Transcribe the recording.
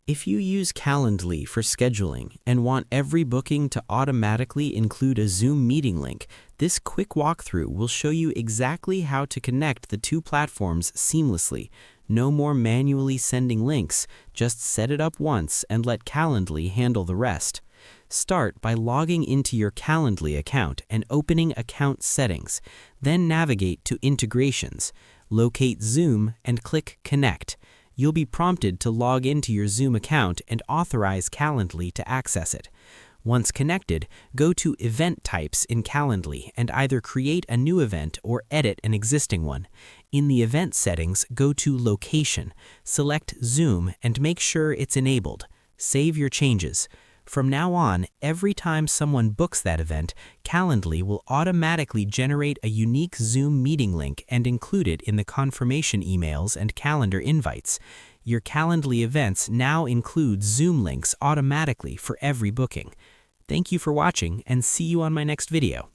If you use Calendly for scheduling and want every booking to automatically include a Zoom meeting link, this quick walkthrough will show you exactly how to connect the two platforms seamlessly. No more manually sending links, just set it up once and let Calendly handle the rest. Start by logging into your Calendly account and opening Account Settings. Then navigate to Integrations, locate Zoom and click Connect. You'll be prompted to log into your Zoom account and authorize Calendly to access it. Once connected, go to Event Types in Calendly and either create a new event or edit an existing one. In the event settings, go to Location, select Zoom and make sure it's enabled. Save your changes. From now on, every time someone books that event, Calendly will automatically generate a unique Zoom meeting link and include it in the confirmation emails and calendar invites. Your Calendly events now include Zoom links automatically for every booking. Thank you for watching and see you on my next video.